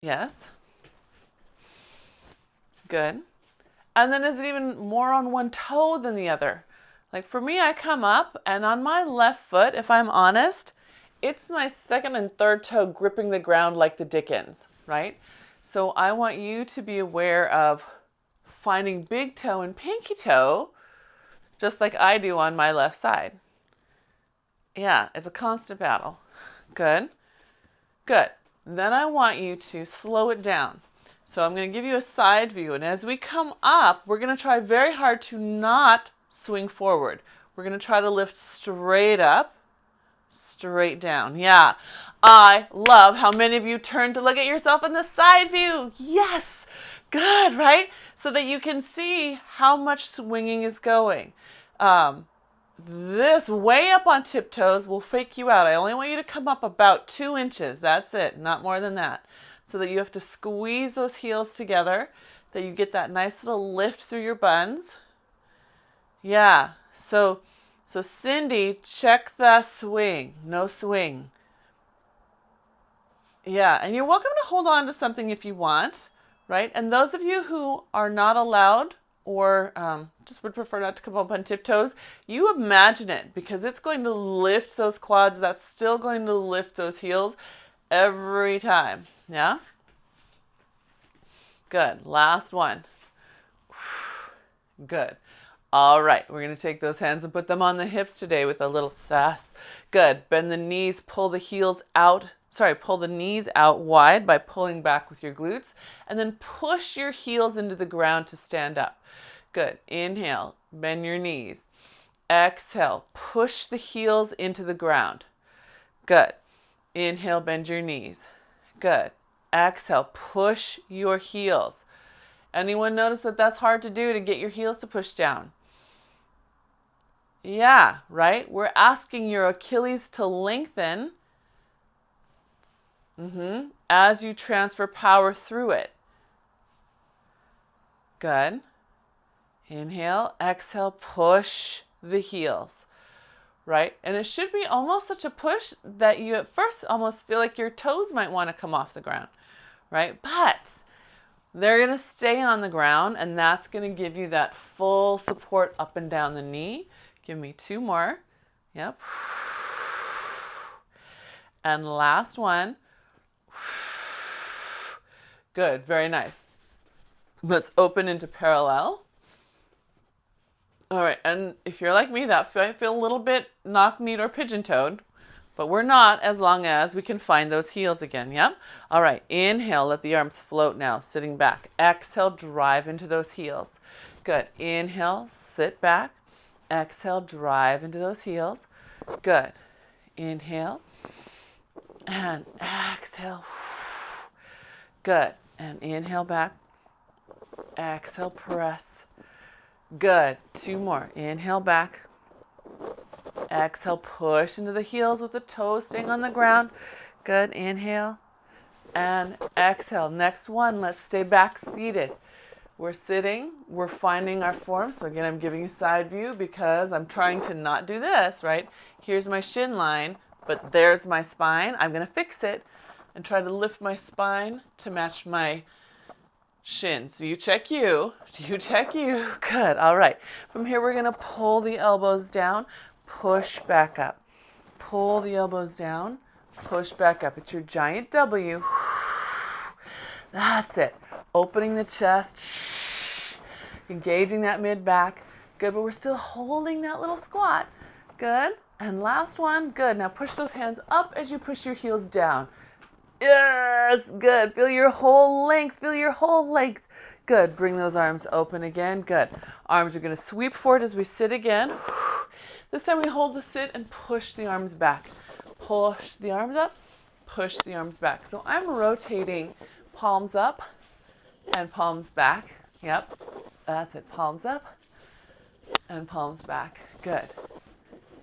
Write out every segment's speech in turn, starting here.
Yes. Good. And then is it even more on one toe than the other? Like for me, I come up and on my left foot, if I'm honest, it's my second and third toe gripping the ground like the Dickens, right? So I want you to be aware of finding big toe and pinky toe, just like I do on my left side. Yeah, it's a constant battle. Good. Good. Then I want you to slow it down. So I'm going to give you a side view. And as we come up, we're going to try very hard to not swing forward. We're going to try to lift straight up, straight down. Yeah. I love how many of you turn to look at yourself in the side view. Yes. Good, right? So that you can see how much swinging is going. This way up on tiptoes will fake you out. I only want you to come up about 2 inches. That's it, not more than that. So that you have to squeeze those heels together, that you get that nice little lift through your buns. Yeah, so Cindy, check the swing. No swing. Yeah, and you're welcome to hold on to something if you want, right? And those of you who are not allowed or just would prefer not to come up on tiptoes, you imagine it because it's going to lift those quads. That's still going to lift those heels every time. Yeah? Good. Last one. Good. All right. We're going to take those hands and put them on the hips today with a little sass. Good. Bend the knees, pull the heels out. Pull the knees out wide by pulling back with your glutes, and then push your heels into the ground to stand up. Good. Inhale, bend your knees. Exhale, push the heels into the ground. Good. Inhale, bend your knees. Good. Exhale, push your heels. Anyone notice that that's hard to do to get your heels to push down? Yeah, right? We're asking your Achilles to lengthen as you transfer power through it. Good. Inhale, exhale, push the heels, right? And it should be almost such a push that you at first almost feel like your toes might want to come off the ground, right? But they're going to stay on the ground, and that's going to give you that full support up and down the knee. Give me 2 more. Yep. And last one. Good, very nice. Let's open into parallel. All right, and if you're like me, that might feel a little bit knock-kneed or pigeon-toed, but we're not as long as we can find those heels again, yeah? All right, inhale, let the arms float now, sitting back. Exhale, drive into those heels. Good, inhale, sit back. Exhale, drive into those heels. Good, inhale, and exhale. Good, and inhale back. Exhale, press. Good. 2 more. Inhale back. Exhale, push into the heels with the toes staying on the ground. Good. Inhale and exhale. Next one, let's stay back seated. We're sitting, we're finding our form. So again, I'm giving you side view because I'm trying to not do this, right? Here's my shin line, but there's my spine. I'm going to fix it and try to lift my spine to match my shin. So you check you. You check you. Good. All right. From here, we're going to pull the elbows down, push back up. Pull the elbows down, push back up. It's your giant W. That's it. Opening the chest, engaging that mid back. Good, but we're still holding that little squat. Good. And last one. Good. Now push those hands up as you push your heels down. Yes, good. Feel your whole length. Feel your whole length. Good. Bring those arms open again. Good. Arms are going to sweep forward as we sit again. This time we hold the sit and push the arms back. Push the arms up. Push the arms back. So I'm rotating palms up and palms back. Yep. That's it. Palms up and palms back. Good.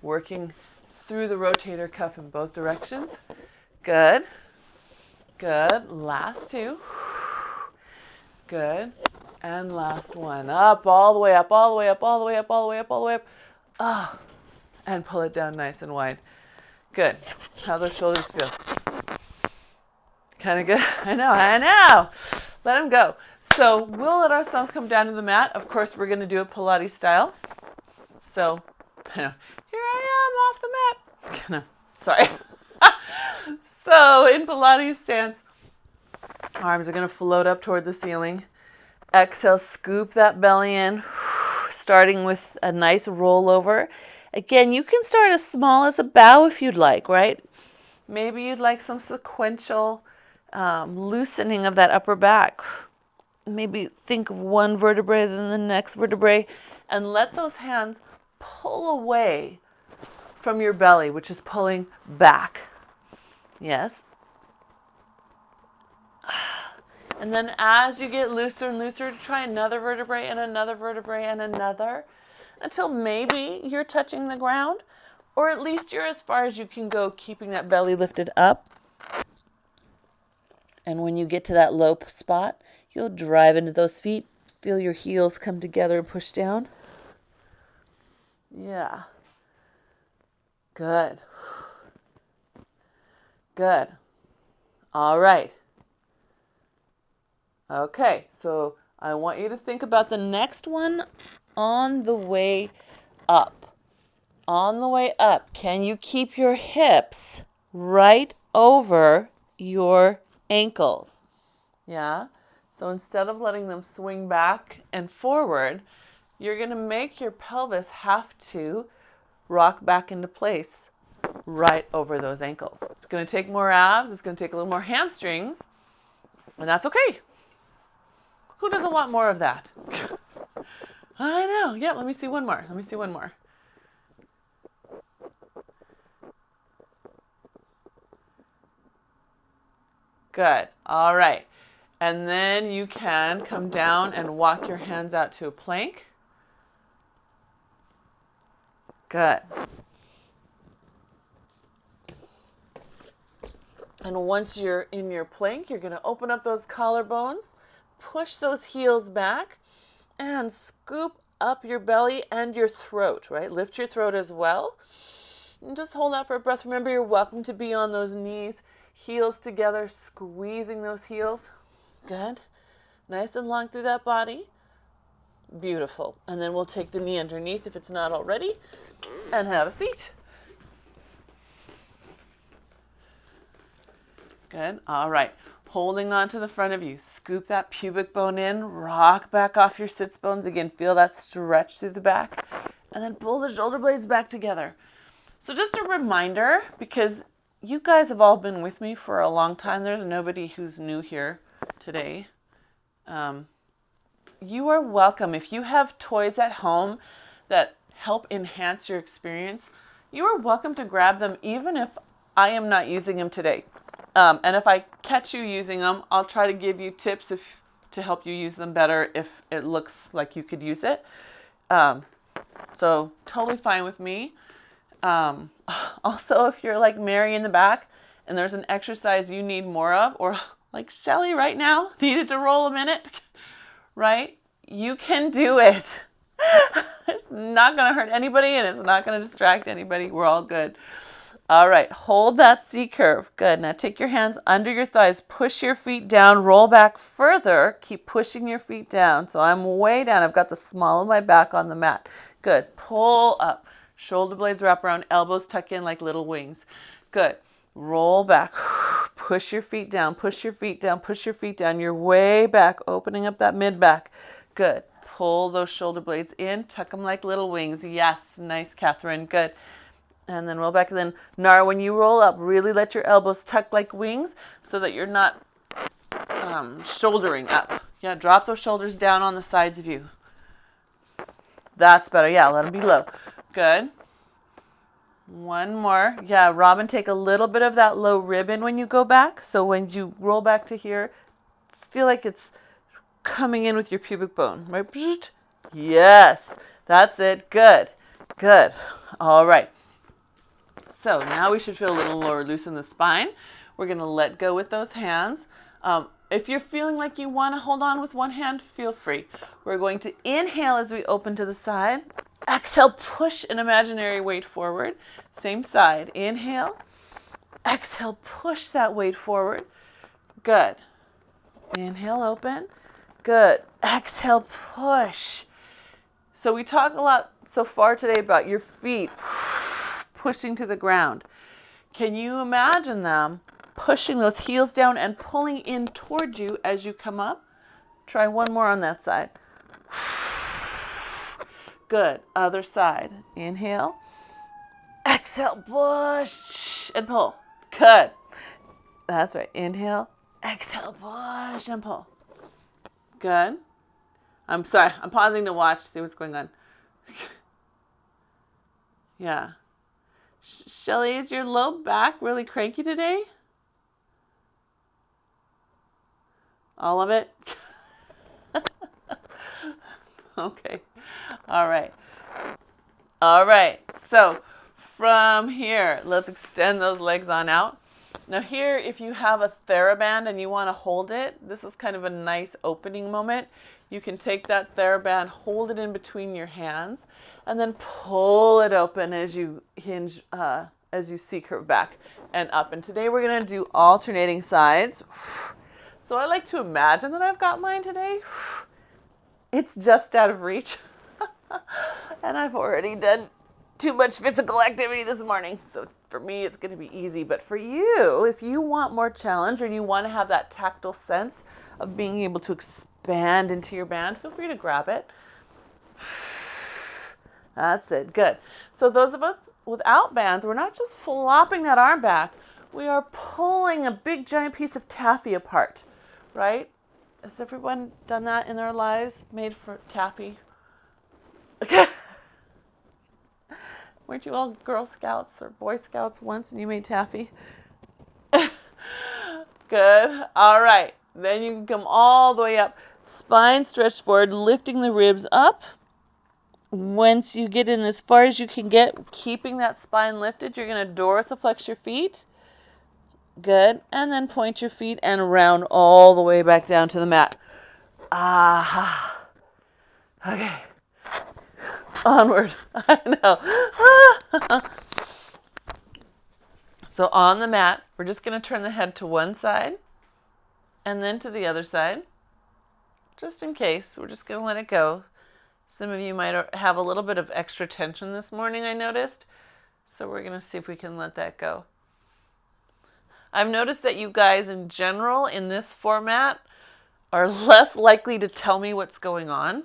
Working through the rotator cuff in both directions. Good. Good. Last 2. Good. And last one. Up, all the way up, all the way up, all the way up, all the way up, all the way up. Ah. And pull it down nice and wide. Good. How those shoulders feel? Kind of good. I know. Let them go. So we'll let ourselves come down to the mat. Of course, we're going to do it Pilates style. So here I am off the mat. Sorry. So in Pilates stance, arms are going to float up toward the ceiling. Exhale, scoop that belly in, starting with a nice rollover. Again, you can start as small as a bow if you'd like, right? Maybe you'd like some sequential loosening of that upper back. Maybe think of one vertebrae, then the next vertebrae, and let those hands pull away from your belly, which is pulling back. Yes. And then as you get looser and looser, try another vertebrae and another vertebrae and another, until maybe you're touching the ground, or at least you're as far as you can go, keeping that belly lifted up. And when you get to that low spot, you'll drive into those feet. Feel your heels come together and push down. Yeah. Good. Good. All right. Okay, so I want you to think about the next one on the way up. On the way up, can you keep your hips right over your ankles? Yeah? So instead of letting them swing back and forward, you're going to make your pelvis have to rock back into place right over those ankles. It's going to take more abs. It's going to take a little more hamstrings. And that's okay. Who doesn't want more of that? I know. Yeah, let me see one more. Good. All right. And then you can come down and walk your hands out to a plank. Good. And once you're in your plank, you're going to open up those collarbones, push those heels back, and scoop up your belly and your throat, right? Lift your throat as well. And just hold out for a breath. Remember, you're welcome to be on those knees, heels together, squeezing those heels. Good. Nice and long through that body. Beautiful. And then we'll take the knee underneath if it's not already, and have a seat. Good. All right. Holding on to the front of you. Scoop that pubic bone in. Rock back off your sits bones. Again, feel that stretch through the back. And then pull the shoulder blades back together. So just a reminder, because you guys have all been with me for a long time. There's nobody who's new here today. You are welcome. If you have toys at home that help enhance your experience, you are welcome to grab them even if I am not using them today. And if I catch you using them, I'll try to give you tips to help you use them better if it looks like you could use it. So totally fine with me. Also, if you're like Mary in the back and there's an exercise you need more of, or like Shelly right now needed to roll a minute, right? You can do it. It's not going to hurt anybody and it's not going to distract anybody. We're all good. All right, hold that C curve. Good. Now take your hands under your thighs, push your feet down, roll back further. Keep pushing your feet down. So I'm way down. I've got the small of my back on the mat. Good. Pull up. Shoulder blades wrap around, elbows tuck in like little wings. Good. Roll back. Push your feet down, push your feet down, push your feet down. You're way back, opening up that mid back. Good. Pull those shoulder blades in, tuck them like little wings. Yes. Nice, Catherine. Good. And then roll back. And then, Nara, when you roll up, really let your elbows tuck like wings so that you're not shouldering up. Yeah, drop those shoulders down on the sides of you. That's better. Yeah, let them be low. Good. One more. Yeah, Robin, take a little bit of that low rib in when you go back. So when you roll back to here, feel like it's coming in with your pubic bone. Right? Yes, that's it. Good. Good. All right. So now we should feel a little more loose in the spine. We're going to let go with those hands. If you're feeling like you want to hold on with one hand, feel free. We're going to inhale as we open to the side. Exhale, push an imaginary weight forward. Same side. Inhale. Exhale, push that weight forward. Good. Inhale, open. Good. Exhale, push. So we talk a lot so far today about your feet pushing to the ground. Can you imagine them pushing those heels down and pulling in towards you as you come up? Try one more on that side. Good. Other side. Inhale. Exhale, push and pull. Good. That's right. Inhale. Exhale, push and pull. Good. I'm sorry. I'm pausing to watch, see what's going on. Yeah. Shelly, is your low back really cranky today? All of it? Okay. All right. All right. So from here, let's extend those legs on out. Now here, if you have a TheraBand and you want to hold it, this is kind of a nice opening moment. You can take that TheraBand, hold it in between your hands, and then pull it open as you hinge, as you C-curve back and up. And today we're going to do alternating sides. So I like to imagine that I've got mine today. It's just out of reach. And I've already done too much physical activity this morning. So for me, it's going to be easy. But for you, if you want more challenge or you want to have that tactile sense of being able to expand into your band, feel free to grab it. That's it. Good. So those of us without bands, we're not just flopping that arm back. We are pulling a big giant piece of taffy apart, right? Has everyone done that in their lives? Made for taffy? Weren't you all Girl Scouts or Boy Scouts once and you made taffy? Good. All right. Then you can come all the way up. Spine stretched forward, lifting the ribs up. Once you get in as far as you can get, keeping that spine lifted, you're going to dorsiflex your feet. Good. And then point your feet and round all the way back down to the mat. Aha. Okay. Onward. I know. So on the mat, we're just going to turn the head to one side and then to the other side. Just in case, we're just going to let it go. Some of you might have a little bit of extra tension this morning, I noticed. So we're going to see if we can let that go. I've noticed that you guys in general in this format are less likely to tell me what's going on.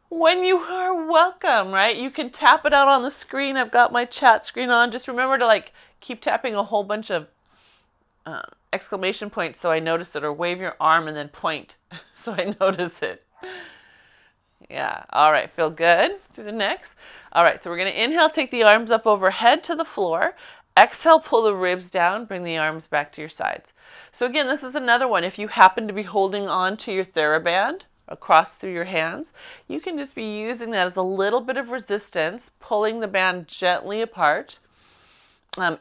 When you are welcome, right? You can tap it out on the screen. I've got my chat screen on. Just remember to keep tapping a whole bunch of exclamation points so I notice it, or wave your arm and then point so I notice it. Yeah. All right. Feel good through the necks. All right. So we're going to inhale, take the arms up overhead to the floor. Exhale, pull the ribs down, bring the arms back to your sides. So again, this is another one. If you happen to be holding on to your TheraBand across through your hands, you can just be using that as a little bit of resistance, pulling the band gently apart.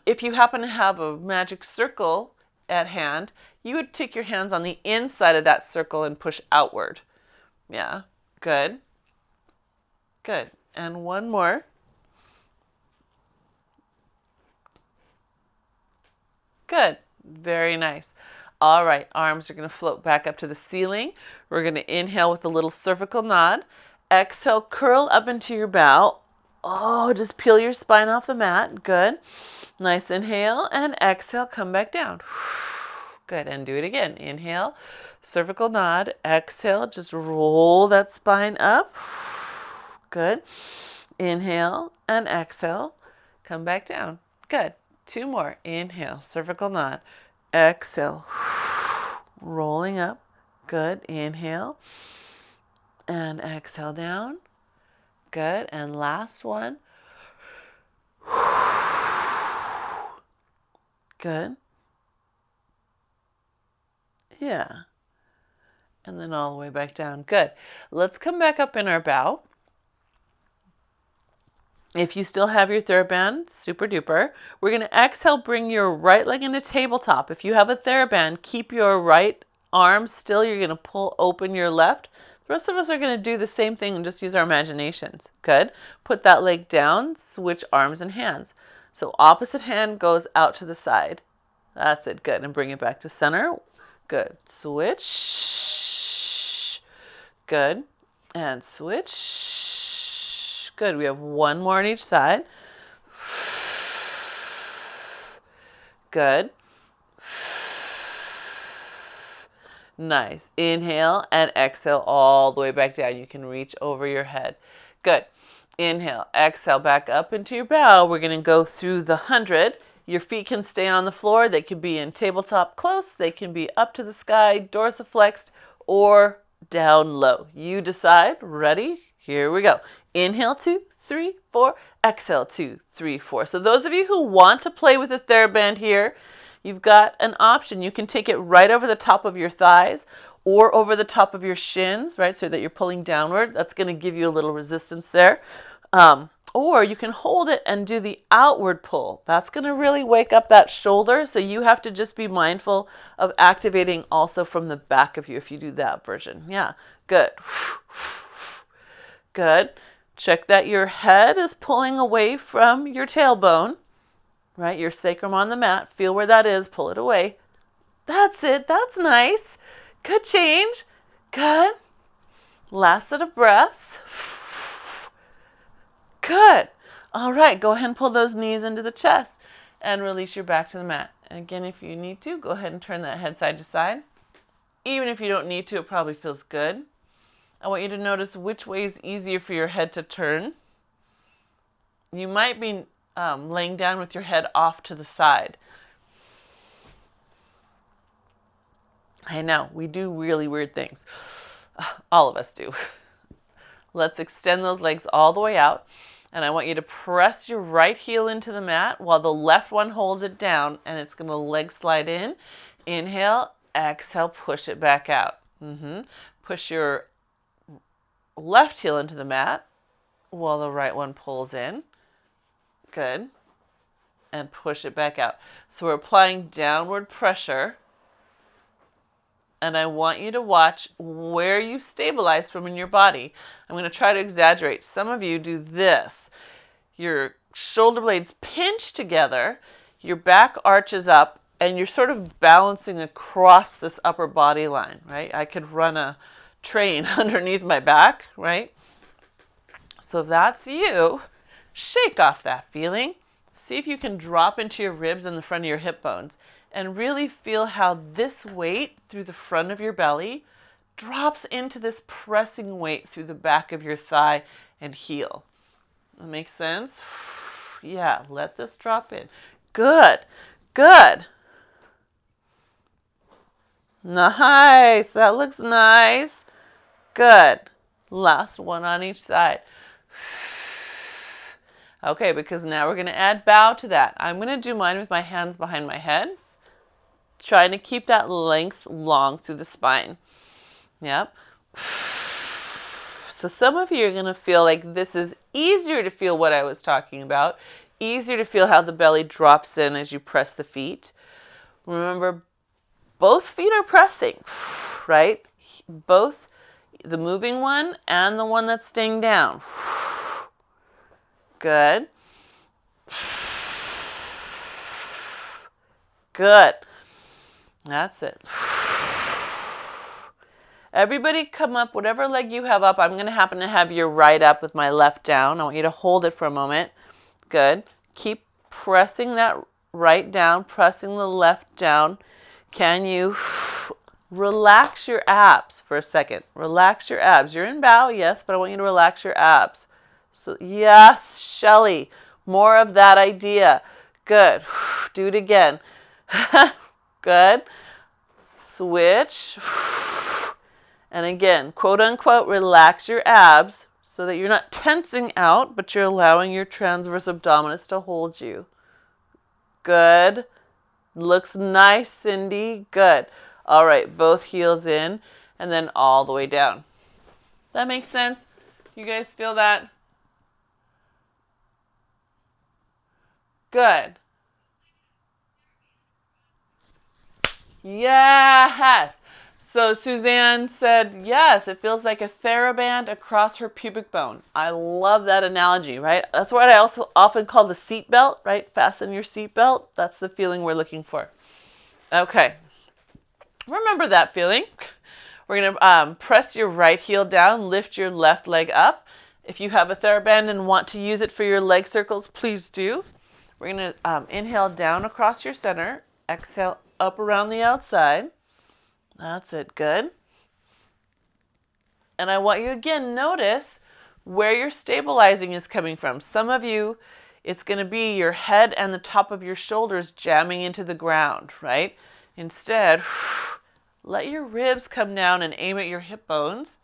If you happen to have a magic circle at hand, you would take your hands on the inside of that circle and push outward. Yeah, good. Good. And one more. Good. Very nice. All right. Arms are going to float back up to the ceiling. We're going to inhale with a little cervical nod. Exhale, curl up into your bow. Oh, just peel your spine off the mat. Good. Nice inhale and exhale, come back down. Good. And do it again. Inhale, cervical nod. Exhale, just roll that spine up. Good. Inhale and exhale, come back down. Good. Two more. Inhale, cervical nod. Exhale, rolling up. Good. Inhale and exhale down. Good. And last one. Good. Yeah. And then all the way back down. Good. Let's come back up in our bow. If you still have your TheraBand, super duper. We're going to exhale, bring your right leg into tabletop. If you have a TheraBand, keep your right arm still. You're going to pull open your left. The rest of us are going to do the same thing and just use our imaginations. Good. Put that leg down, switch arms and hands. So opposite hand goes out to the side. That's it. Good. And bring it back to center. Good. Switch. Good. And switch. Good. We have one more on each side. Good. Nice. Inhale and exhale all the way back down. You can reach over your head. Good. Inhale. Exhale back up into your bow. We're going to go through the 100. Your feet can stay on the floor. They can be in tabletop close. They can be up to the sky, dorsiflexed, or down low. You decide. Ready? Here we go. Inhale, 2, 3, 4. Exhale, 2, 3, 4. So those of you who want to play with the TheraBand here, you've got an option. You can take it right over the top of your thighs or over the top of your shins, right, so that you're pulling downward. That's going to give you a little resistance there. Or you can hold it and do the outward pull. That's going to really wake up that shoulder. So you have to just be mindful of activating also from the back of you if you do that version. Yeah, good. Good. Check that your head is pulling away from your tailbone, right? Your sacrum on the mat. Feel where that is. Pull it away. That's it. That's nice. Good change. Good. Last set of breaths. Good. All right. Go ahead and pull those knees into the chest and release your back to the mat. And again, if you need to, go ahead and turn that head side to side. Even if you don't need to, it probably feels good. I want you to notice which way is easier for your head to turn. You might be laying down with your head off to the side. I know, we do really weird things. All of us do. Let's extend those legs all the way out. And I want you to press your right heel into the mat while the left one holds it down, and it's going to leg slide in. Inhale, exhale, push it back out. Push your left heel into the mat while the right one pulls in. Good. And push it back out. So we're applying downward pressure. And I want you to watch where you stabilize from in your body. I'm going to try to exaggerate. Some of you do this. Your shoulder blades pinch together, your back arches up, and you're sort of balancing across this upper body line, right? I could run a train underneath my back, right? So if that's you, shake off that feeling. See if you can drop into your ribs and the front of your hip bones and really feel how this weight through the front of your belly drops into this pressing weight through the back of your thigh and heel. That makes sense? Yeah, let this drop in. Good, good. Nice, that looks nice. Good. Last one on each side. Okay, because now we're going to add bow to that. I'm going to do mine with my hands behind my head, trying to keep that length long through the spine. Yep. So some of you are going to feel like this is easier to feel what I was talking about, easier to feel how the belly drops in as you press the feet. Remember, both feet are pressing, right? Both the moving one and the one that's staying down. Good. Good. That's it. Everybody come up, whatever leg you have up. I'm going to happen to have your right up with my left down. I want you to hold it for a moment. Good. Keep pressing that right down, pressing the left down. Can you relax your abs for a second? Relax your abs. You're in bow, yes, but I want you to relax your abs. So, yes, Shelly, more of that idea. Good. Do it again. Good. Switch. And again, quote unquote, relax your abs so that you're not tensing out, but you're allowing your transverse abdominis to hold you. Good. Looks nice, Cindy. Good. All right, both heels in and then all the way down. That makes sense? You guys feel that? Good. Yes. So Suzanne said, yes, it feels like a TheraBand across her pubic bone. I love that analogy, right? That's what I also often call the seat belt, right? Fasten your seat belt. That's the feeling we're looking for. Okay. Remember that feeling. We're going to press your right heel down, lift your left leg up. If you have a TheraBand and want to use it for your leg circles, please do. We're going to inhale down across your center, exhale up around the outside. That's it, good. And I want you again, notice where your stabilizing is coming from. Some of you, it's going to be your head and the top of your shoulders jamming into the ground, right? Instead, let your ribs come down and aim at your hip bones.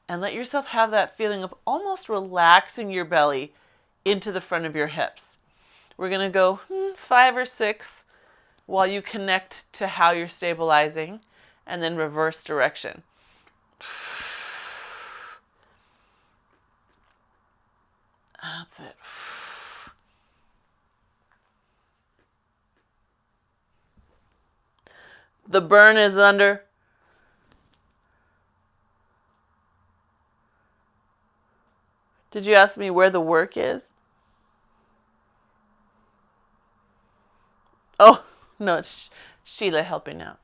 And let yourself have that feeling of almost relaxing your belly into the front of your hips. We're going to go 5 or 6 while you connect to how you're stabilizing, and then reverse direction. That's it. The burn is under. Did you ask me where the work is? Oh, no, it's Sheila helping out.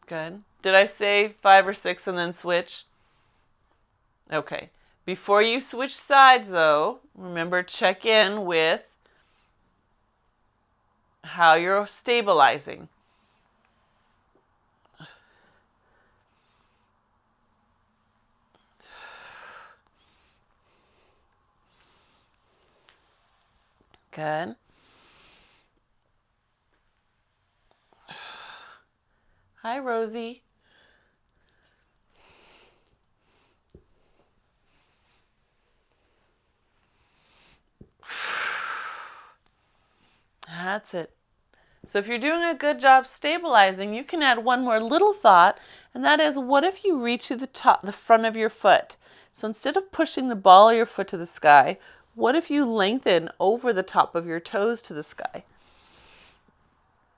Good. Did I say 5 or 6 and then switch? Okay. Before you switch sides, though, remember, check in with how you're stabilizing. Good. Hi, Rosie. That's it. So if you're doing a good job stabilizing, you can add one more little thought, and that is, what if you reach to the front of your foot? So instead of pushing the ball of your foot to the sky, what if you lengthen over the top of your toes to the sky?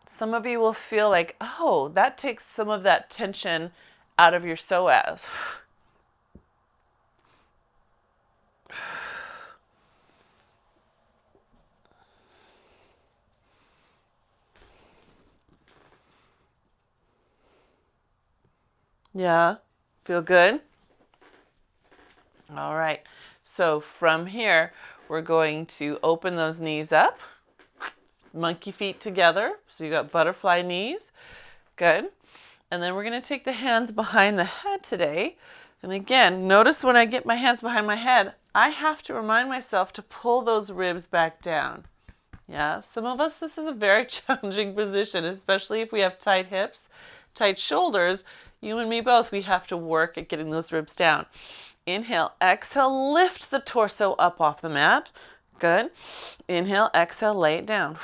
Some of you will feel like, oh, that takes some of that tension out of your psoas. Yeah, feel good? All right, so from here, we're going to open those knees up, monkey feet together, so you got butterfly knees, good. And then we're going to take the hands behind the head today. And again, notice when I get my hands behind my head, I have to remind myself to pull those ribs back down. Yeah, some of us, this is a very challenging position, especially if we have tight hips, tight shoulders. You and me both, we have to work at getting those ribs down. Inhale, exhale, lift the torso up off the mat. Good. Inhale, exhale, lay it down.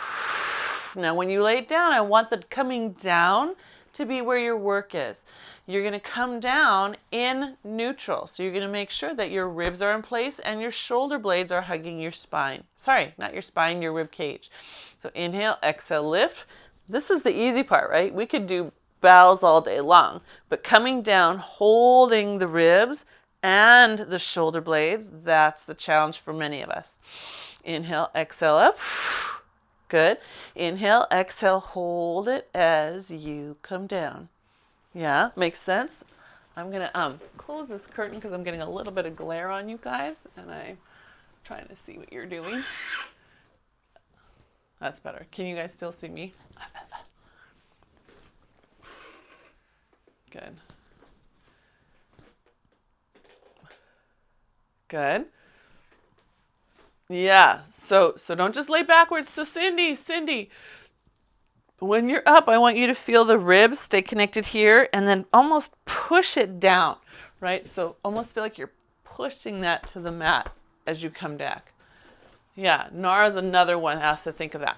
Now when you lay it down, I want the coming down to be where your work is. You're going to come down in neutral. So you're going to make sure that your ribs are in place and your shoulder blades are hugging your spine. Sorry, not your spine, your rib cage. So inhale, exhale, lift. This is the easy part, right? We could do bows all day long, but coming down, holding the ribs and the shoulder blades, that's the challenge for many of us. Inhale, exhale up. Good. Inhale, exhale, hold it as you come down. Yeah, makes sense? I'm going to close this curtain because I'm getting a little bit of glare on you guys, and I'm trying to see what you're doing. That's better. Can you guys still see me? Good. Good. Yeah, so don't just lay backwards. So Cindy, when you're up, I want you to feel the ribs stay connected here and then almost push it down, right? So almost feel like you're pushing that to the mat as you come back. Yeah, Nara's another one has to think of that.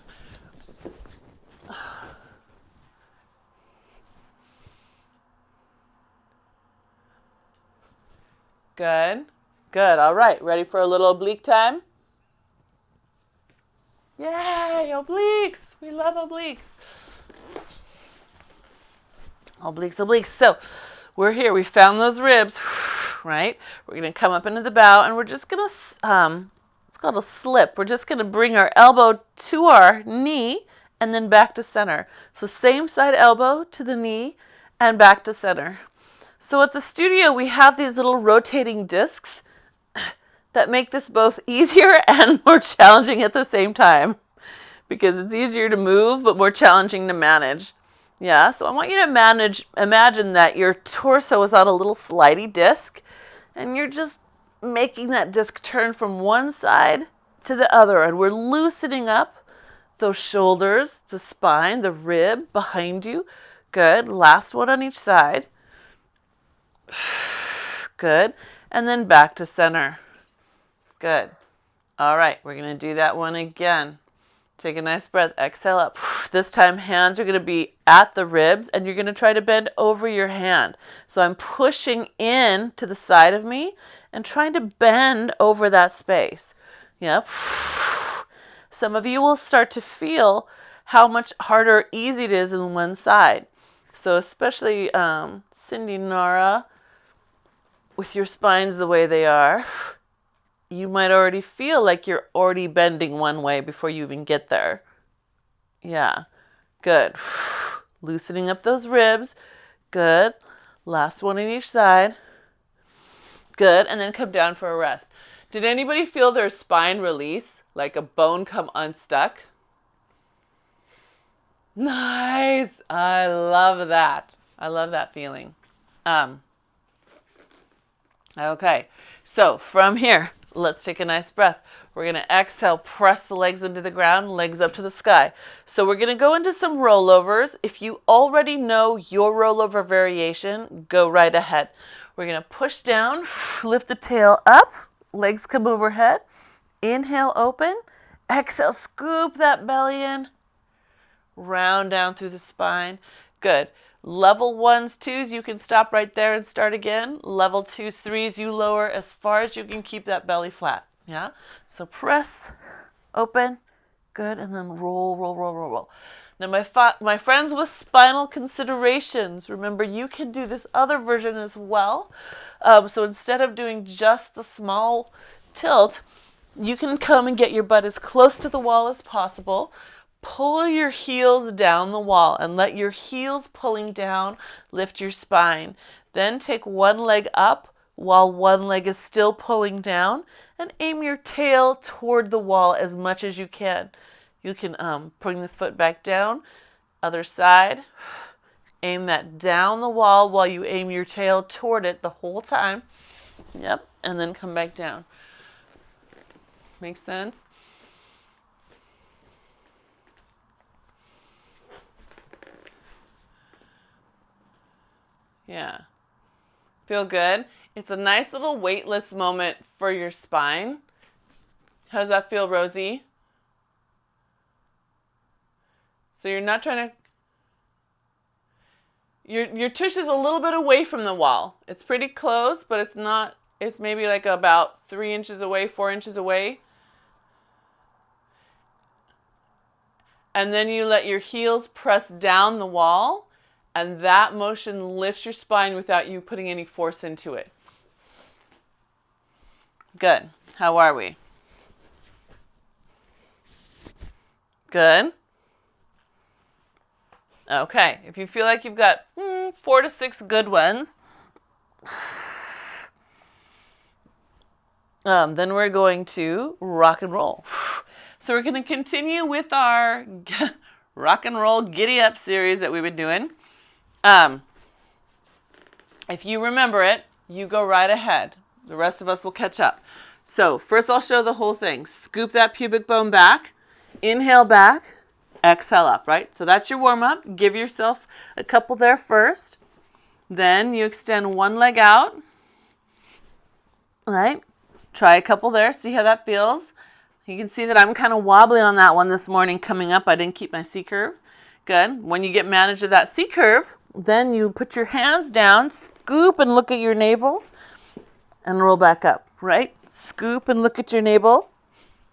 Good. Good. All right. Ready for a little oblique time? Yay, obliques. We love obliques. Obliques. So we're here. We found those ribs, right? We're going to come up into the bow, and we're just going to, let's called a slip. We're just going to bring our elbow to our knee and then back to center. So same side elbow to the knee and back to center. So at the studio, we have these little rotating discs that make this both easier and more challenging at the same time, because it's easier to move but more challenging to manage. Yeah, so I want you to imagine that your torso is on a little slidey disc and you're just making that disc turn from one side to the other, and we're loosening up those shoulders, the spine, the rib behind you. Good. Last one on each side. Good. And then back to center. Good. All right, we're going to do that one again. Take a nice breath. Exhale up. This time hands are going to be at the ribs and you're going to try to bend over your hand. So I'm pushing in to the side of me and trying to bend over that space. Yep. Some of you will start to feel how much harder or easy it is in one side. So especially Cindy, Nora, with your spines the way they are, you might already feel like you're already bending one way before you even get there. Yeah, good. Loosening up those ribs. Good. Last one on each side. Good. And then come down for a rest. Did anybody feel their spine release, like a bone come unstuck? Nice. I love that. I love that feeling. Okay, so from here, let's take a nice breath. We're going to exhale, press the legs into the ground, legs up to the sky. So we're going to go into some rollovers. If you already know your rollover variation, go right ahead. We're going to push down, lift the tail up, legs come overhead. Inhale, open. Exhale, scoop that belly in. Round down through the spine. Good. Level 1s, 2s, you can stop right there and start again. Level 2s, 3s, you lower as far as you can, keep that belly flat. Yeah? So press, open, good, and then roll, roll, roll, roll, roll. Now my friends with spinal considerations, remember you can do this other version as well. So instead of doing just the small tilt, you can come and get your butt as close to the wall as possible. Pull your heels down the wall and let your heels pulling down lift your spine. Then take one leg up while one leg is still pulling down and aim your tail toward the wall as much as you can. You can bring the foot back down. Other side. Aim that down the wall while you aim your tail toward it the whole time. Yep. And then come back down. Makes sense? Yeah. Feel good? It's a nice little weightless moment for your spine. How does that feel, Rosie? So you're not trying to... Your tush is a little bit away from the wall. It's pretty close, but it's not... It's maybe like about 3 inches away, 4 inches away. And then you let your heels press down the wall. And that motion lifts your spine without you putting any force into it. Good. How are we? Good. Okay. If you feel like you've got 4 to 6 good ones, then we're going to rock and roll. So we're going to continue with our rock and roll giddy up series that we've been doing. If you remember it, you go right ahead. The rest of us will catch up. So first I'll show the whole thing. Scoop that pubic bone back. Inhale back. Exhale up, right? So that's your warm-up. Give yourself a couple there first. Then you extend one leg out. All right? Try a couple there. See how that feels. You can see that I'm kind of wobbly on that one this morning coming up. I didn't keep my C-curve. Good. When you get managed of that C-curve, then you put your hands down, scoop and look at your navel, and roll back up, right? Scoop and look at your navel,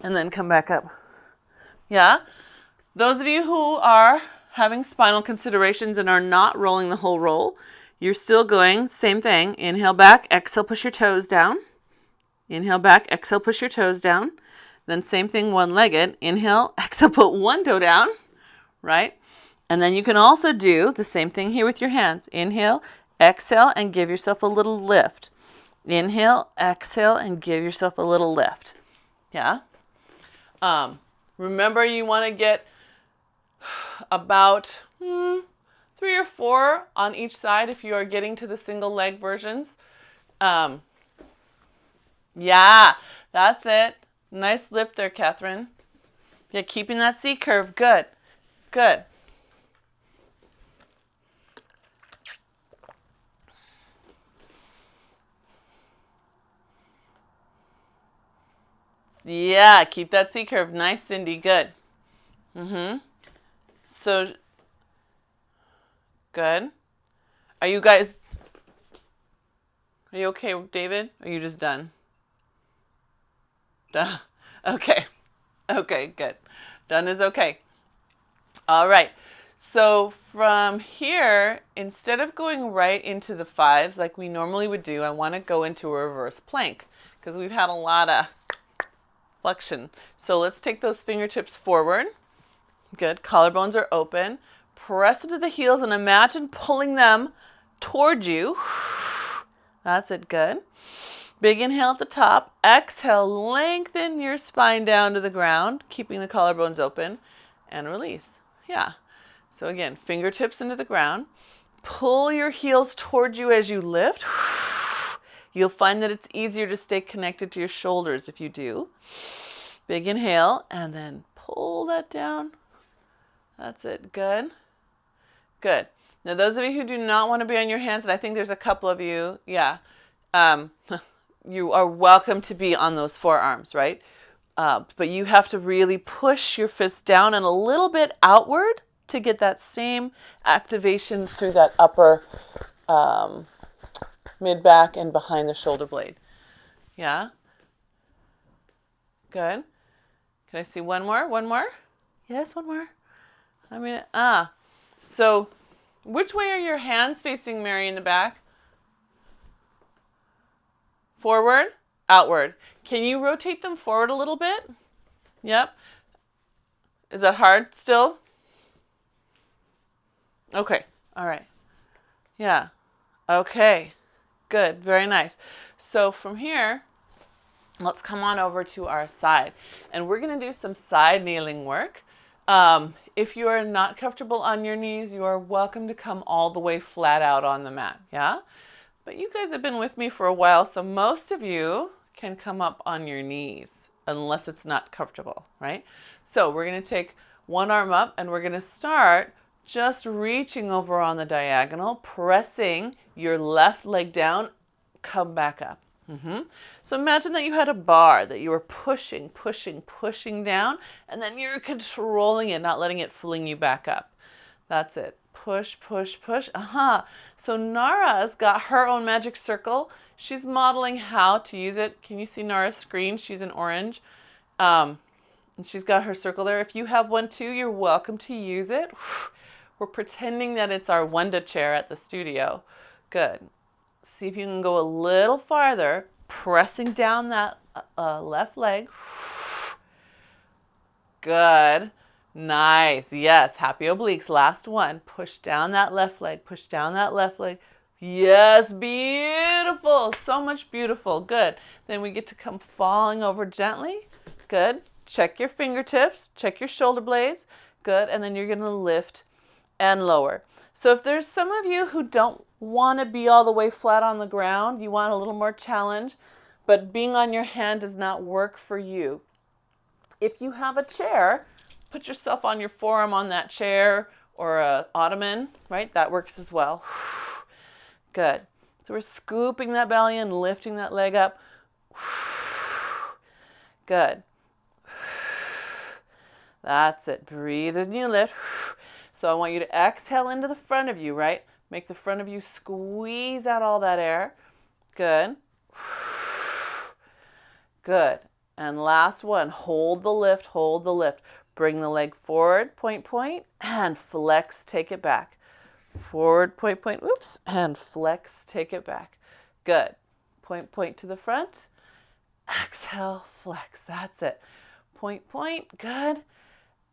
and then come back up. Yeah? Those of you who are having spinal considerations and are not rolling the whole roll, you're still going, same thing. Inhale back, exhale, push your toes down. Inhale back, exhale, push your toes down. Then same thing, one-legged. Inhale, exhale, put one toe down, right? And then you can also do the same thing here with your hands. Inhale, exhale, and give yourself a little lift. Inhale, exhale, and give yourself a little lift. Yeah? Remember, you want to get about 3 or 4 on each side if you are getting to the single leg versions. Yeah, that's it. Nice lift there, Catherine. Yeah, keeping that C curve. Good. Good. Yeah, keep that C curve. Nice, Cindy. Good. So, good. Are you okay, David? Are you just done? Done. Okay. Okay, good. Done is okay. All right. So from here, instead of going right into the 5s like we normally would do, I want to go into a reverse plank because we've had a lot of flexion. So let's take those fingertips forward. Good. Collarbones are open. Press into the heels and imagine pulling them toward you. That's it. Good. Big inhale at the top. Exhale, lengthen your spine down to the ground, keeping the collarbones open, and release. Yeah. So again, fingertips into the ground. Pull your heels toward you as you lift. You'll find that it's easier to stay connected to your shoulders if you do. Big inhale, and then pull that down. That's it. Good. Good. Now, those of you who do not want to be on your hands, and I think there's a couple of you, yeah, you are welcome to be on those forearms, right? But you have to really push your fist down and a little bit outward to get that same activation through that upper mid-back and behind the shoulder blade. Yeah? Good. Can I see one more? One more? Yes, one more. So which way are your hands facing, Mary, in the back? Forward, outward. Can you rotate them forward a little bit? Yep. Is that hard still? Okay. All right. Yeah. Okay. Good. Very nice. So from here, let's come on over to our side. And we're going to do some side kneeling work. If you are not comfortable on your knees, you are welcome to come all the way flat out on the mat. Yeah? But you guys have been with me for a while, so most of you can come up on your knees unless it's not comfortable, right? So we're going to take one arm up and we're going to start just reaching over on the diagonal, pressing your left leg down, come back up. So imagine that you had a bar that you were pushing down, and then you're controlling it, not letting it fling you back up. That's it. Push, push, push. So Nara's got her own magic circle. She's modeling how to use it. Can you see Nara's screen? She's in orange. And she's got her circle there. If you have one too, you're welcome to use it. We're pretending that it's our Wanda chair at the studio. Good. See if you can go a little farther, pressing down that left leg. Good. Nice. Yes. Happy obliques. Last one. Push down that left leg. Push down that left leg. Yes. Beautiful. So much beautiful. Good. Then we get to come falling over gently. Good. Check your fingertips. Check your shoulder blades. Good. And then you're going to lift and lower. So if there's some of you who don't want to be all the way flat on the ground, you want a little more challenge, but being on your hand does not work for you. If you have a chair, put yourself on your forearm on that chair or a ottoman, right? That works as well. Good. So we're scooping that belly and lifting that leg up. Good. That's it. Breathe as you lift. So I want you to exhale into the front of you, right? Make the front of you squeeze out all that air. Good. Good. And last one, hold the lift, hold the lift. Bring the leg forward, point, point, and flex, take it back. Forward, point, point, oops, and flex, take it back. Good. Point, point to the front. Exhale, flex. That's it. Point, point. Good.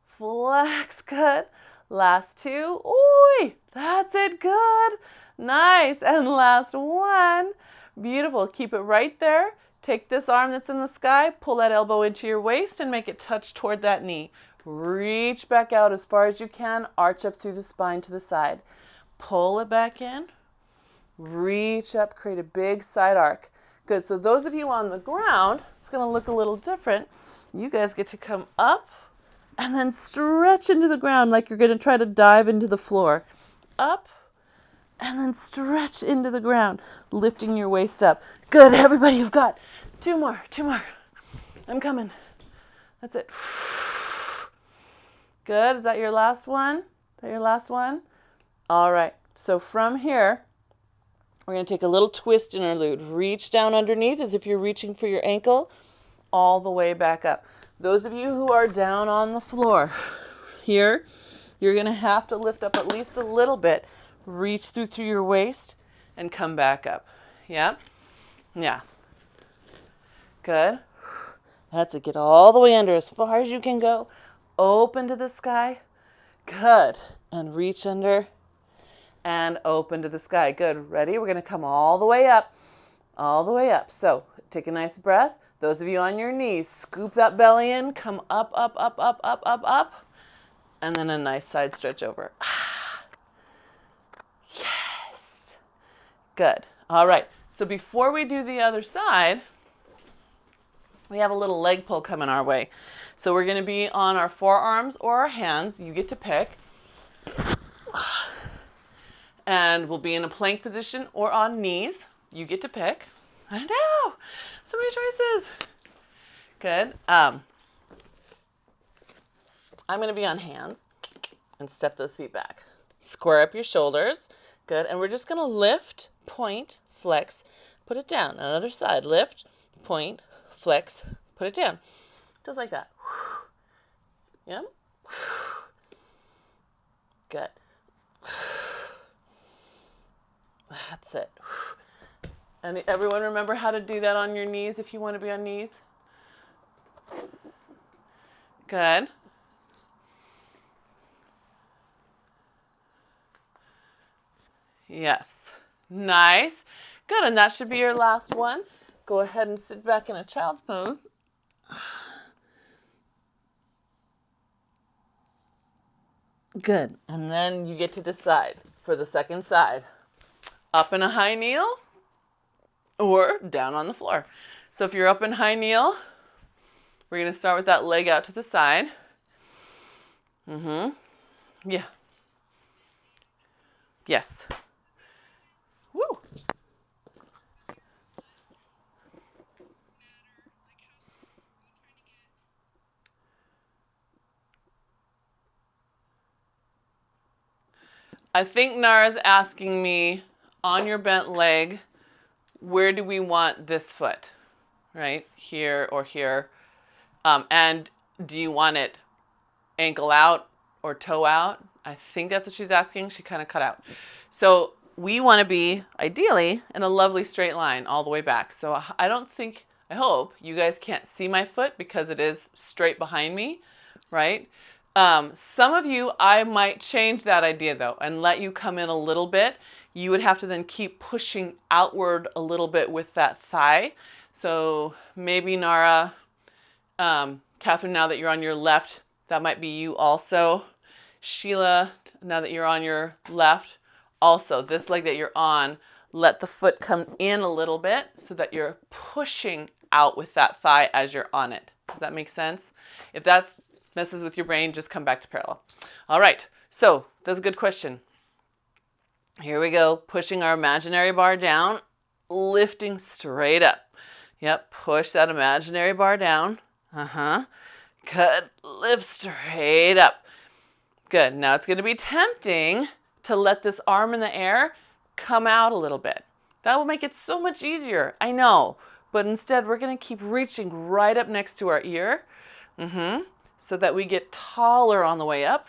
Flex. Good. Last two. Oi, that's it. Good. Nice. And last one. Beautiful. Keep it right there. Take this arm that's in the sky, pull that elbow into your waist and make it touch toward that knee. Reach back out as far as you can, arch up through the spine to the side. Pull it back in, reach up, create a big side arc. Good, so those of you on the ground, it's gonna look a little different. You guys get to come up and then stretch into the ground like you're gonna try to dive into the floor. Up, and then stretch into the ground, lifting your waist up. Good, everybody, you've got two more. I'm coming. That's it. Good, is that your last one? All right, so from here, we're gonna take a little twist interlude. Reach down underneath as if you're reaching for your ankle, all the way back up. Those of you who are down on the floor, here, you're gonna have to lift up at least a little bit. Reach through your waist and come back up. Yeah? Yeah. Good. That's it. Get all the way under as far as you can go. Open to the sky. Good. And reach under and open to the sky. Good. Ready? We're going to come all the way up. All the way up. So take a nice breath. Those of you on your knees, scoop that belly in. Come up, up, up, up, up, up, up. And then a nice side stretch over. Yes. Good. All right. So before we do the other side, we have a little leg pull coming our way. So we're going to be on our forearms or our hands. You get to pick. And we'll be in a plank position or on knees. You get to pick. I know. So many choices. Good. I'm going to be on hands and step those feet back. Square up your shoulders. Good. And we're just going to lift, point, flex, put it down. Another side. Lift, point, flex, put it down. Just like that. Yeah. Good. That's it. And everyone remember how to do that on your knees if you want to be on knees? Good. Yes. Nice. Good. And that should be your last one. Go ahead and sit back in a child's pose. Good. And then you get to decide for the second side. Up in a high kneel or down on the floor. So if you're up in high kneel, we're going to start with that leg out to the side. Yeah. Yes. Woo. I think Nara's asking me, on your bent leg, where do we want this foot? Right? Here or here. And do you want it ankle out or toe out? I think that's what she's asking. She kind of cut out. So we want to be, ideally, in a lovely straight line all the way back. So I hope you guys can't see my foot because it is straight behind me, right? Some of you, I might change that idea though and let you come in a little bit. You would have to then keep pushing outward a little bit with that thigh. So maybe Nara, Catherine, now that you're on your left, that might be you also. Sheila, now that you're on your left, also this leg that you're on, let the foot come in a little bit so that you're pushing out with that thigh as you're on it. Does that make sense? If that messes with your brain, just come back to parallel. All right, so that's a good question. Here we go, pushing our imaginary bar down, lifting straight up. Yep, push that imaginary bar down. Good, lift straight up. Good, now it's gonna be tempting to let this arm in the air come out a little bit. That will make it so much easier, I know. But instead, we're gonna keep reaching right up next to our ear. So that we get taller on the way up.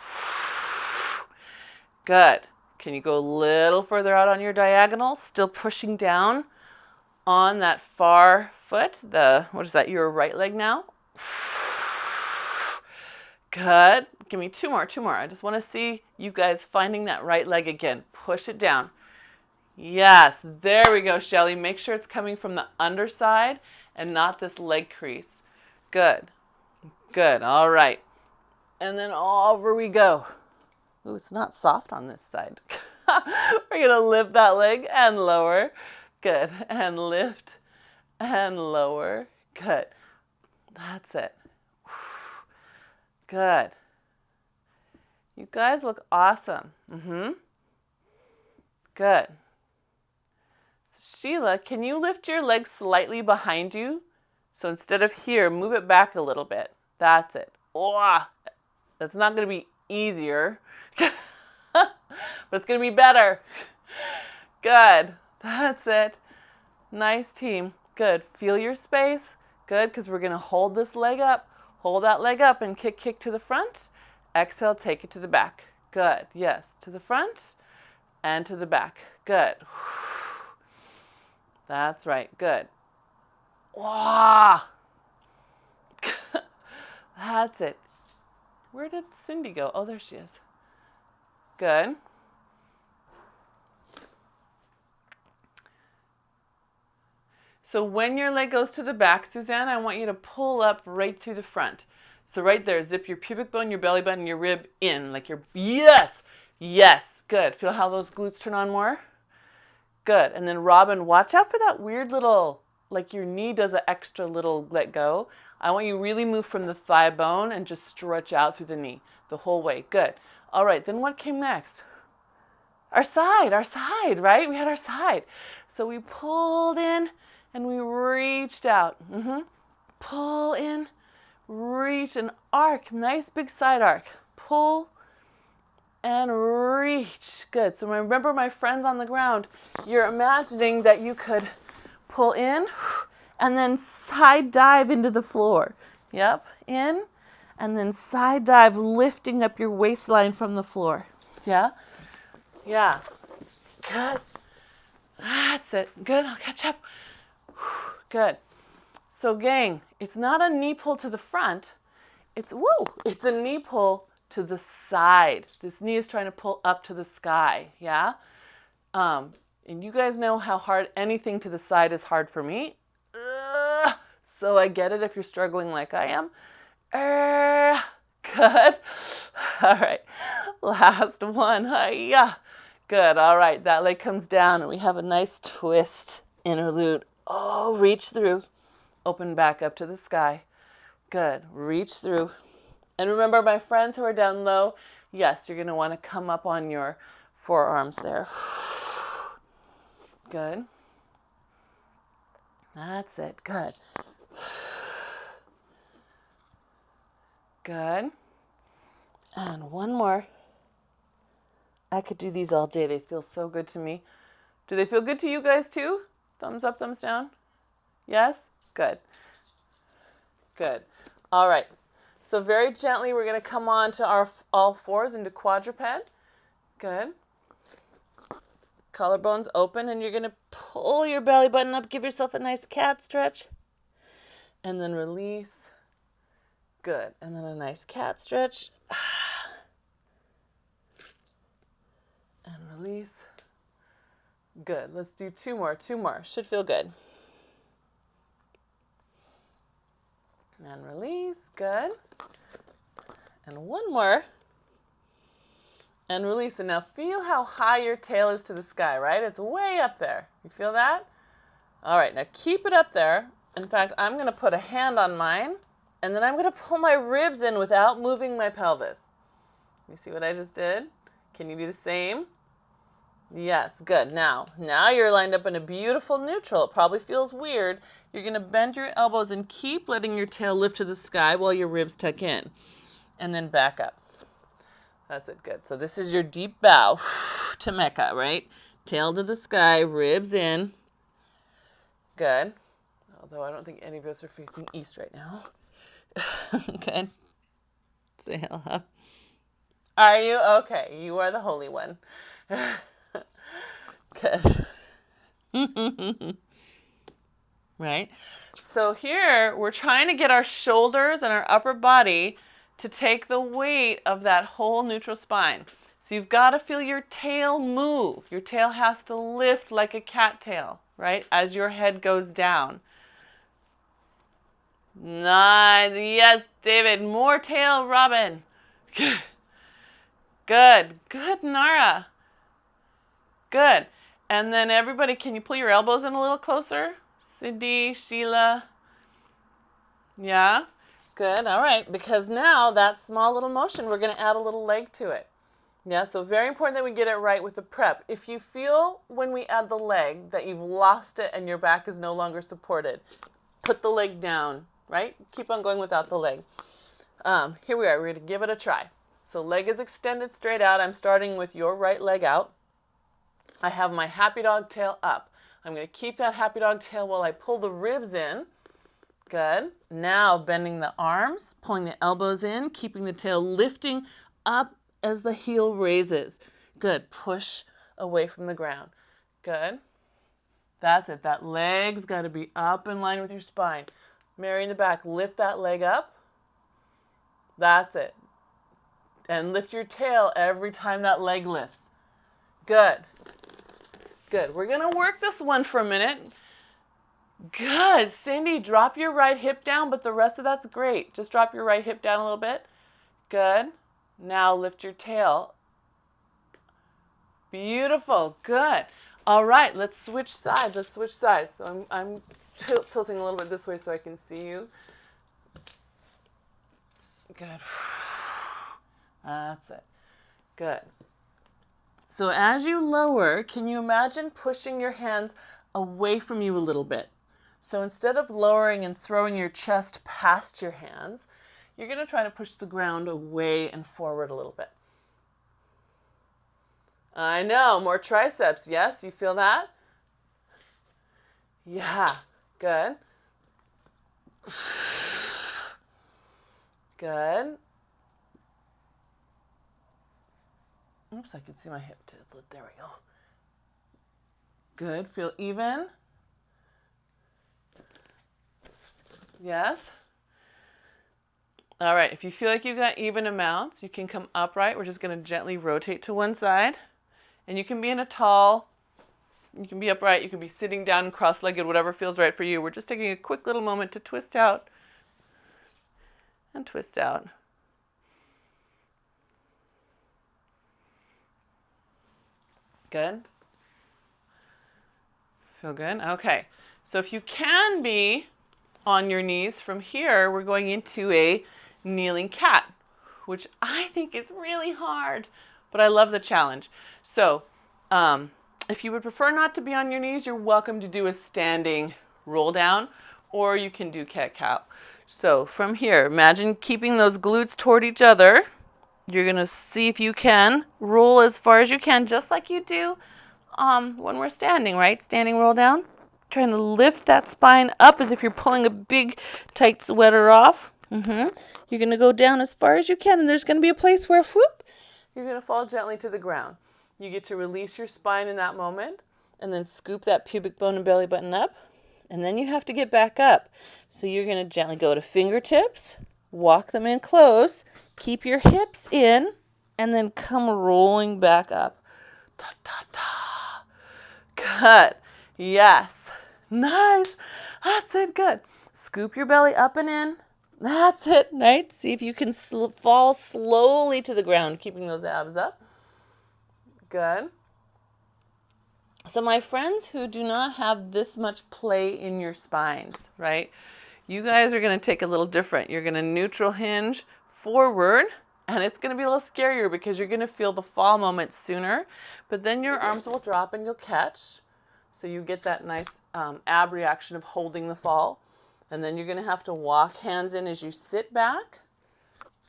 Good. Can you go a little further out on your diagonal? Still pushing down on that far foot. What is that, your right leg now? Good. Give me two more. I just want to see you guys finding that right leg again. Push it down. Yes, there we go, Shelly. Make sure it's coming from the underside and not this leg crease. Good. Good. All right. And then over we go. Ooh, it's not soft on this side. We're going to lift that leg and lower. Good. And lift and lower. Good. That's it. Good. You guys look awesome. Good. Sheila, can you lift your leg slightly behind you? So instead of here, move it back a little bit. That's it. Oh, that's not going to be easier, but it's going to be better. Good. That's it. Nice team. Good. Feel your space. Good, because we're going to hold this leg up. Hold that leg up and kick to the front. Exhale, take it to the back. Good. Yes, to the front and to the back. Good. That's right. Good. Wow. That's it. Where did Cindy go? Oh, there she is. Good. So when your leg goes to the back, Suzanne, I want you to pull up right through the front. So right there, zip your pubic bone, your belly button, your rib in, like your, yes, yes, good. Feel how those glutes turn on more? Good. And then Robin, watch out for that weird little, like your knee does an extra little let go. I want you really move from the thigh bone and just stretch out through the knee the whole way. Good. All right, then what came next? Our side, right? We had our side. So we pulled in and we reached out. Pull in, reach, and arc. Nice big side arc. Pull and reach. Good. So remember, my friends on the ground, you're imagining that you could pull in and then side dive into the floor. Yep. In and then side dive, lifting up your waistline from the floor. Yeah? Yeah. Good. That's it. Good. I'll catch up. Good. So gang, it's not a knee pull to the front. It's a knee pull to the side. This knee is trying to pull up to the sky. Yeah? And you guys know how hard anything to the side is hard for me. So I get it if you're struggling like I am. Good. All right. Last one. Hiya. Good. All right. That leg comes down and we have a nice twist interlude. Oh, reach through. Open back up to the sky. Good. Reach through. And remember, my friends who are down low, yes, you're going to want to come up on your forearms there. Good. That's it. Good. Good. And one more. I could do these all day. They feel so good to me. Do they feel good to you guys too? Thumbs up, thumbs down? Yes? Good. Good. All right. So very gently, we're going to come on to our all fours into quadruped. Good. Collarbones open, and you're going to pull your belly button up. Give yourself a nice cat stretch. And then release. Good. And then a nice cat stretch. And release. Good. Let's do two more. Should feel good. And release. Good. And one more. And release. And now feel how high your tail is to the sky, right? It's way up there. You feel that? All right. Now keep it up there. In fact, I'm going to put a hand on mine. And then I'm going to pull my ribs in without moving my pelvis. You see what I just did? Can you do the same? Yes, good. Now you're lined up in a beautiful neutral. It probably feels weird. You're going to bend your elbows and keep letting your tail lift to the sky while your ribs tuck in. And then back up. That's it. Good. So this is your deep bow to Mecca, right? Tail to the sky, ribs in. Good. Although I don't think any of us are facing east right now. Good. Say hello. Are you? Okay. You are the holy one. Good. Right? So here, we're trying to get our shoulders and our upper body to take the weight of that whole neutral spine. So you've got to feel your tail move. Your tail has to lift like a cattail, right? As your head goes down. Nice. Yes, David. More tail, Robin. Good. Good, Nara. Good. And then everybody, can you pull your elbows in a little closer? Cindy, Sheila. Yeah? Good. All right. Because now that small little motion, we're going to add a little leg to it. Yeah, so very important that we get it right with the prep. If you feel when we add the leg that you've lost it and your back is no longer supported, put the leg down, right? Keep on going without the leg. Here we are. We're going to give it a try. So leg is extended straight out. I'm starting with your right leg out. I have my happy dog tail up. I'm going to keep that happy dog tail while I pull the ribs in. Good. Now bending the arms, pulling the elbows in, keeping the tail lifting up as the heel raises. Good. Push away from the ground. Good. That's it. That leg's got to be up in line with your spine. Mary in the back, lift that leg up. That's it. And lift your tail every time that leg lifts. Good. Good. We're going to work this one for a minute. Good. Cindy, drop your right hip down, but the rest of that's great. Just drop your right hip down a little bit. Good. Now lift your tail. Beautiful. Good. All right, let's switch sides. Let's switch sides. So I'm tilting a little bit this way so I can see you. Good. That's it. Good. So as you lower, can you imagine pushing your hands away from you a little bit? So instead of lowering and throwing your chest past your hands, you're going to try to push the ground away and forward a little bit. I know, more triceps. Yes, you feel that? Yeah, good. Good. Oops, I can see my hip. There we go. Good. Feel even. Yes. All right. If you feel like you got even amounts, you can come upright. We're just going to gently rotate to one side. And you can be in a tall, you can be upright, you can be sitting down cross-legged, whatever feels right for you. We're just taking a quick little moment to twist out and twist out. Good. Feel good? Okay. So if you can be on your knees from here, we're going into a kneeling cat, which I think is really hard, but I love the challenge. So if you would prefer not to be on your knees, you're welcome to do a standing roll down, or you can do cat-cow. So from here, imagine keeping those glutes toward each other. You're going to see if you can roll as far as you can, just like you do when we're standing, right? Standing roll down. Trying to lift that spine up as if you're pulling a big, tight sweater off. You're going to go down as far as you can, and there's going to be a place where, whoop, you're going to fall gently to the ground. You get to release your spine in that moment, and then scoop that pubic bone and belly button up, and then you have to get back up. So you're going to gently go to fingertips, walk them in close, keep your hips in, and then come rolling back up. Ta, ta, ta. Good. Yes. Nice. That's it. Good. Scoop your belly up and in. That's it. Right? See if you can fall slowly to the ground, keeping those abs up. Good. So my friends who do not have this much play in your spines, right? You guys are going to take a little different. You're going to neutral hinge forward, and it's going to be a little scarier because you're going to feel the fall moment sooner, but then your arms will drop and you'll catch. So you get that nice ab reaction of holding the fall. And then you're going to have to walk hands in as you sit back.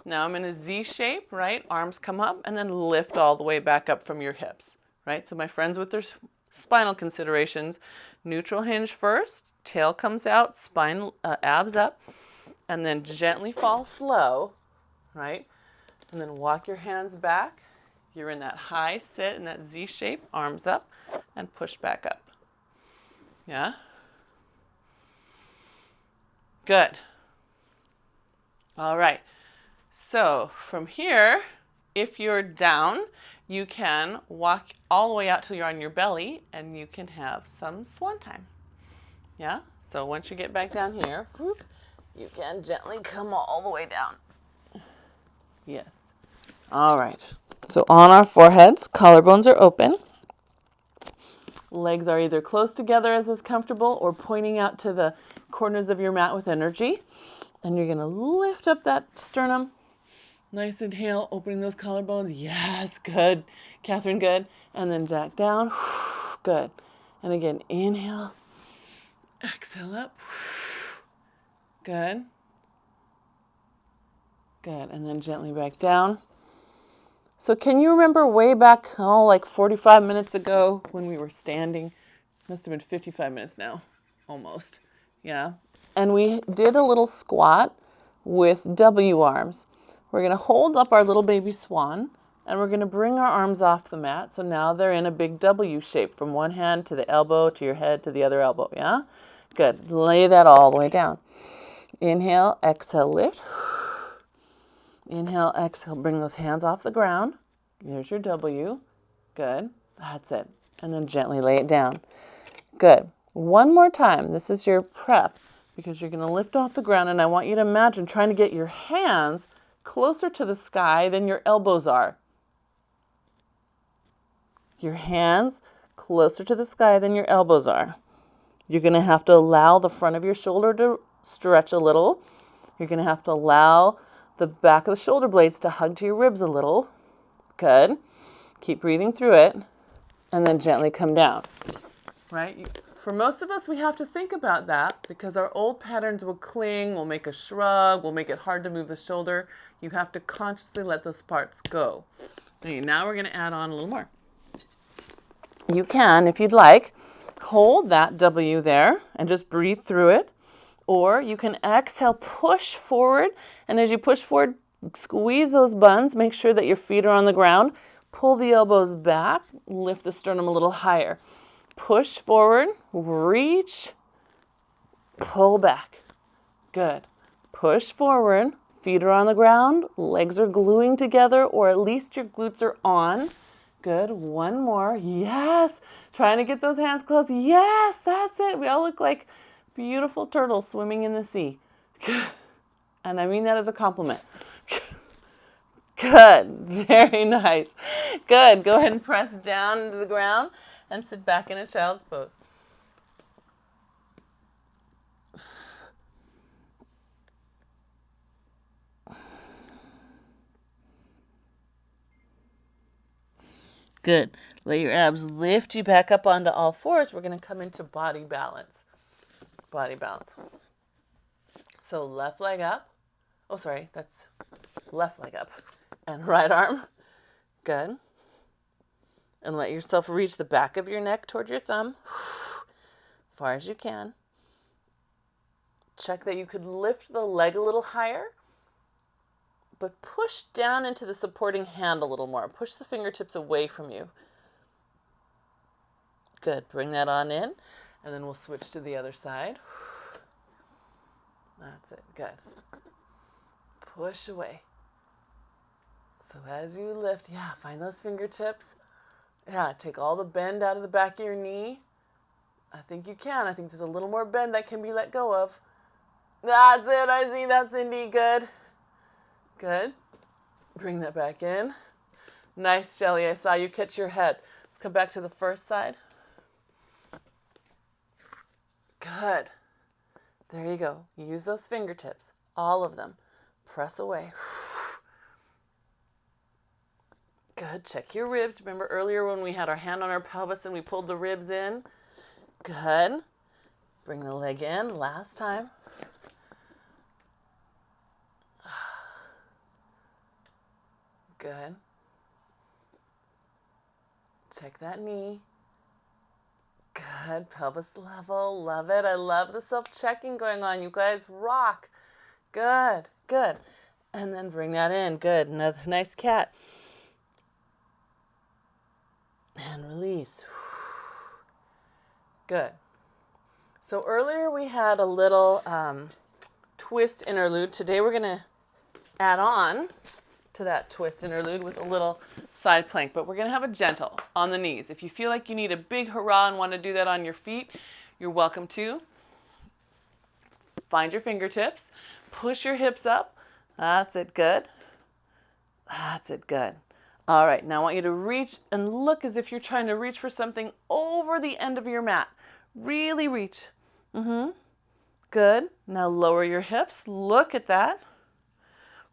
Now I'm in a Z shape, right? Arms come up and then lift all the way back up from your hips, right? So my friends with their spinal considerations, neutral hinge first, tail comes out, spine, abs up, and then gently fall slow, right? And then walk your hands back. You're in that high sit in that Z shape, arms up, and push back up. Yeah? Good. All right. So from here, if you're down, you can walk all the way out till you're on your belly and you can have some swan time. Yeah? So once you get back down here, whoop, you can gently come all the way down. Yes. All right. So on our foreheads, collarbones are open. Legs are either close together as is comfortable or pointing out to the corners of your mat with energy. And you're going to lift up that sternum. Nice inhale, opening those collarbones. Yes, good. Catherine, good. And then jack down. Good. And again, inhale. Exhale up. Good. Good. And then gently back down. So can you remember way back, like 45 minutes ago when we were standing? Must have been 55 minutes now, almost. Yeah. And we did a little squat with W arms. We're going to hold up our little baby swan, and we're going to bring our arms off the mat. So now they're in a big W shape from one hand to the elbow, to your head, to the other elbow. Yeah? Good. Lay that all the way down. Inhale, exhale, lift. Inhale, exhale, bring those hands off the ground. There's your W. Good. That's it. And then gently lay it down. Good. One more time. This is your prep because you're going to lift off the ground, and I want you to imagine trying to get your hands closer to the sky than your elbows are. Your hands closer to the sky than your elbows are. You're going to have to allow the front of your shoulder to stretch a little. You're going to have to allow the back of the shoulder blades to hug to your ribs a little. Good. Keep breathing through it, and then gently come down. Right? For most of us, we have to think about that because our old patterns will cling, will make us shrug, will make it hard to move the shoulder. You have to consciously let those parts go. Okay, now we're going to add on a little more. You can, if you'd like, hold that W there and just breathe through it. Or you can exhale, push forward, and as you push forward, squeeze those buns, make sure that your feet are on the ground, pull the elbows back, lift the sternum a little higher. Push forward, reach, pull back. Good. Push forward, feet are on the ground, legs are gluing together, or at least your glutes are on. Good. One more. Yes. Trying to get those hands close. Yes, that's it. We all look like beautiful turtles swimming in the sea. And I mean that as a compliment. Good. Very nice. Good. Go ahead and press down into the ground and sit back in a child's pose. Good. Let your abs lift you back up onto all fours. We're going to come into body balance. Body balance. So left leg up. Oh, sorry. That's left leg up. And right arm. Good. And let yourself reach the back of your neck toward your thumb. Far as you can. Check that you could lift the leg a little higher. But push down into the supporting hand a little more. Push the fingertips away from you. Good. Bring that on in. And then we'll switch to the other side. That's it. Good. Push away. So as you lift, find those fingertips. Take all the bend out of the back of your knee. I think you can. I think there's a little more bend that can be let go of. That's it. I see that, Cindy. Good. Good. Bring that back in. Nice, Shelly. I saw you catch your head. Let's come back to the first side. Good. There you go. Use those fingertips. All of them. Press away. Good. Check your ribs. Remember earlier when we had our hand on our pelvis and we pulled the ribs in? Good. Bring the leg in. Last time. Good. Check that knee. Good. Pelvis level. Love it. I love the self-checking going on. You guys rock. Good. Good. And then bring that in. Good. Another nice cat. And release. Good. So earlier we had a little twist interlude. Today we're going to add on to that twist interlude with a little side plank, but we're going to have a gentle on the knees. If you feel like you need a big hurrah and want to do that on your feet, you're welcome to. Find your fingertips, push your hips up. That's it, good. That's it, good. All right, now I want you to reach and look as if you're trying to reach for something over the end of your mat. Really reach. Good. Now lower your hips. Look at that.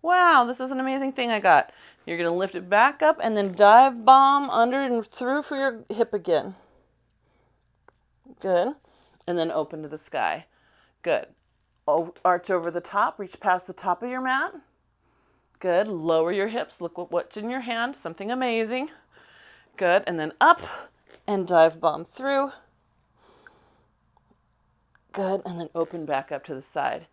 Wow, this is an amazing thing I got. You're going to lift it back up and then dive bomb under and through for your hip again. Good. And then open to the sky. Good. Arch over the top. Reach past the top of your mat. Good. Lower your hips. Look what's in your hand. Something amazing. Good. And then up and dive bomb through. Good. And then open back up to the side.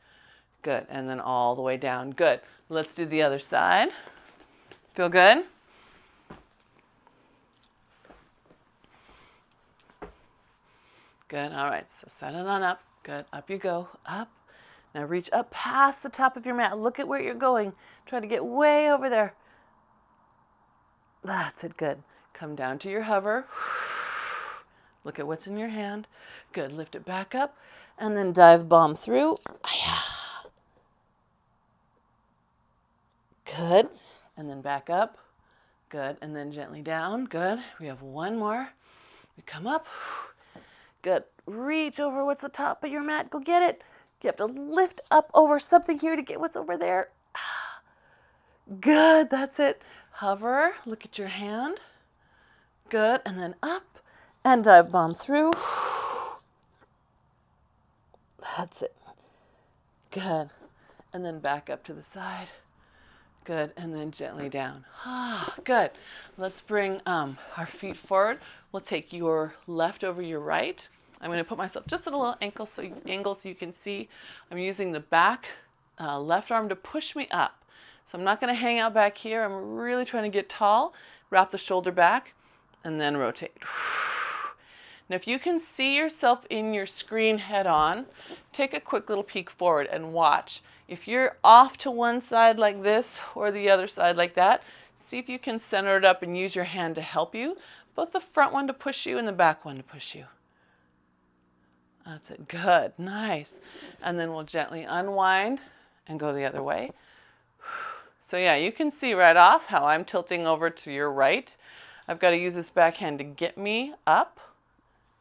Good. And then all the way down. Good. Let's do the other side. Feel good? Good. All right. So set it on up. Good. Up you go. Up. Now reach up past the top of your mat. Look at where you're going. Try to get way over there. That's it. Good. Come down to your hover. Look at what's in your hand. Good. Lift it back up and then dive bomb through. Good. And then back up. Good. And then gently down. Good. We have one more. We come up. Good. Reach over what's the top of your mat. Go get it. You have to lift up over something here to get what's over there. Good. That's it. Hover. Look at your hand. Good. And then up and dive bomb through. That's it. Good. And then back up to the side. Good. And then gently down. Good. Let's bring our feet forward. We'll take your left over your right. I'm going to put myself just at a little angle so you can see. I'm using the back left arm to push me up. So I'm not going to hang out back here. I'm really trying to get tall. Wrap the shoulder back and then rotate. Now if you can see yourself in your screen head on, take a quick little peek forward and watch. If you're off to one side like this or the other side like that, see if you can center it up and use your hand to help you. Both the front one to push you and the back one to push you. That's it. Good. Nice. And then we'll gently unwind and go the other way. So yeah, you can see right off how I'm tilting over to your right. I've got to use this back hand to get me up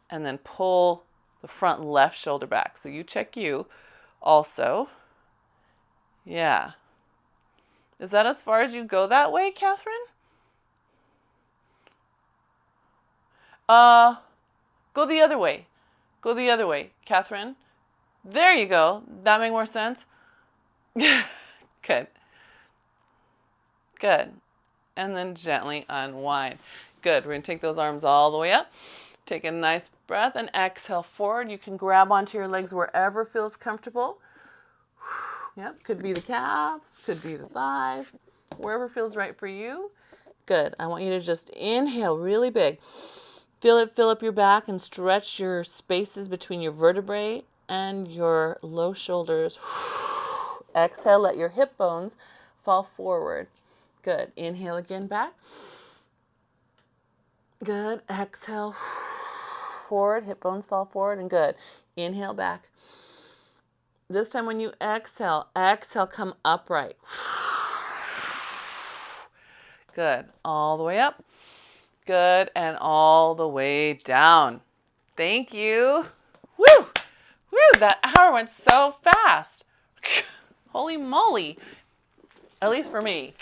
and then pull the front left shoulder back. So you check you also. Yeah. Is that as far as you go that way, Catherine? Go the other way. Go the other way, Catherine. There you go. That make more sense? Good. Good. And then gently unwind. Good. We're going to take those arms all the way up. Take a nice breath and exhale forward. You can grab onto your legs wherever feels comfortable. Yep. Could be the calves, could be the thighs, wherever feels right for you. Good. I want you to just inhale really big. Feel it fill up your back and stretch your spaces between your vertebrae and your low shoulders. Exhale, let your hip bones fall forward. Good. Inhale again back. Good. Exhale forward, hip bones fall forward, and good. Inhale back. This time when you exhale, come upright. Good. All the way up. Good. And all the way down. Thank you. Woo! Woo! That hour went so fast. Holy moly. At least for me.